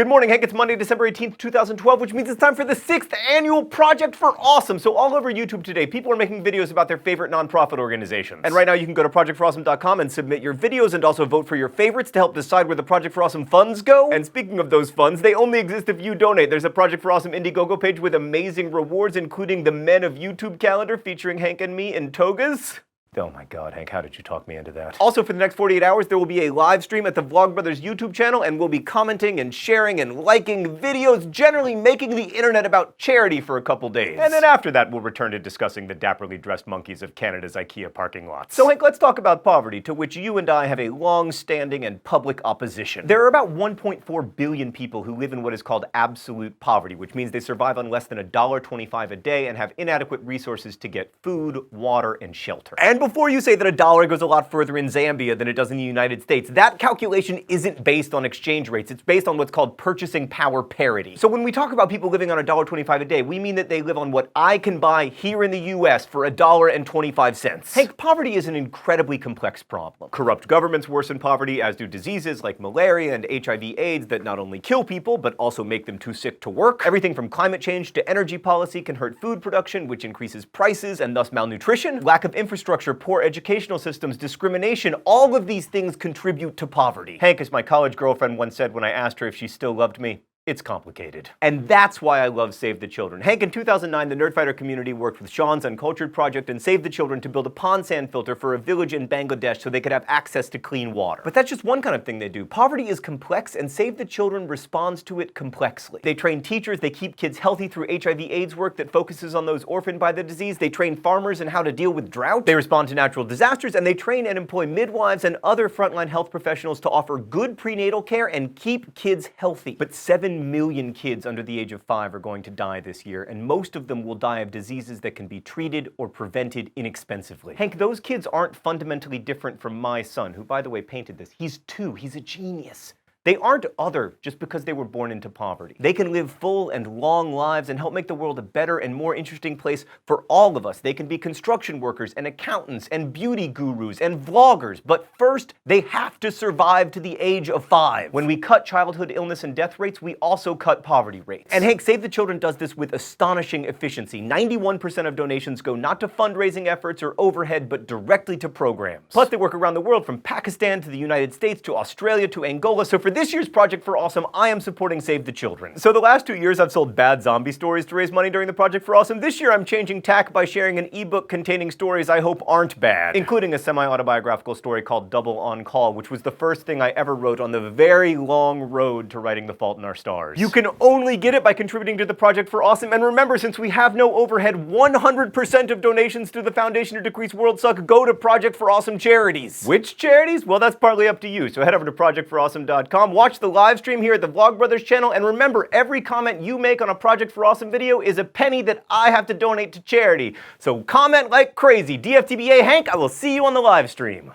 Good morning, Hank. It's Monday, December 18th, 2012, which means it's time for the 6th annual Project for Awesome. So all over YouTube today, people are making videos about their favorite nonprofit organizations. And right now you can go to projectforawesome.com and submit your videos and also vote for your favorites to help decide where the Project for Awesome funds go. And speaking of those funds, they only exist if you donate. There's a Project for Awesome Indiegogo page with amazing rewards, including the Men of YouTube calendar featuring Hank and me in togas. Oh my god, Hank, how did you talk me into that? Also, for the next 48 hours, there will be a live stream at the Vlogbrothers YouTube channel, and we'll be commenting and sharing and liking videos, generally making the internet about charity for a couple days. And then after that, we'll return to discussing the dapperly dressed monkeys of Canada's IKEA parking lots. So Hank, let's talk about poverty, to which you and I have a long-standing and public opposition. There are about 1.4 billion people who live in what is called absolute poverty, which means they survive on less than $1.25 a day and have inadequate resources to get food, water, and shelter. And before you say that $1 goes a lot further in Zambia than it does in the United States, that calculation isn't based on exchange rates. It's based on what's called purchasing power parity. So when we talk about people living on $1.25 a day, we mean that they live on what I can buy here in the US for $1.25. Hank, poverty is an incredibly complex problem. Corrupt governments worsen poverty, as do diseases like malaria and HIV/AIDS that not only kill people, but also make them too sick to work. Everything from climate change to energy policy can hurt food production, which increases prices and thus malnutrition. Lack of infrastructure, poor educational systems, discrimination, all of these things contribute to poverty. Hank, as my college girlfriend once said when I asked her if she still loved me, it's complicated. And that's why I love Save the Children. Hank, in 2009, the Nerdfighter community worked with Sean's Uncultured Project and Save the Children to build a pond sand filter for a village in Bangladesh so they could have access to clean water. But that's just one kind of thing they do. Poverty is complex, and Save the Children responds to it complexly. They train teachers, they keep kids healthy through HIV/AIDS work that focuses on those orphaned by the disease, they train farmers in how to deal with drought, they respond to natural disasters, and they train and employ midwives and other frontline health professionals to offer good prenatal care and keep kids healthy. But 7 million kids under the age of 5 are going to die this year, and most of them will die of diseases that can be treated or prevented inexpensively. Hank, those kids aren't fundamentally different from my son, who, by the way, painted this. He's 2. He's a genius. They aren't other just because they were born into poverty. They can live full and long lives and help make the world a better and more interesting place for all of us. They can be construction workers and accountants and beauty gurus and vloggers, but first, they have to survive to the age of 5. When we cut childhood illness and death rates, we also cut poverty rates. And Hank, Save the Children does this with astonishing efficiency. 91% of donations go not to fundraising efforts or overhead, but directly to programs. Plus, they work around the world, from Pakistan to the United States to Australia to Angola. So for this year's Project for Awesome, I am supporting Save the Children. So the last 2 years I've sold bad zombie stories to raise money during the Project for Awesome. This year I'm changing tack by sharing an ebook containing stories I hope aren't bad, including a semi-autobiographical story called Double on Call, which was the first thing I ever wrote on the very long road to writing The Fault in Our Stars. You can only get it by contributing to the Project for Awesome, and remember, since we have no overhead, 100% of donations to the Foundation to Decrease Worldsuck go to Project for Awesome charities. Which charities? Well, that's partly up to you, so head over to projectforawesome.com, watch the live stream here at the Vlogbrothers channel, and remember, every comment you make on a Project for Awesome video is a penny that I have to donate to charity. So comment like crazy. DFTBA, Hank, I will see you on the live stream.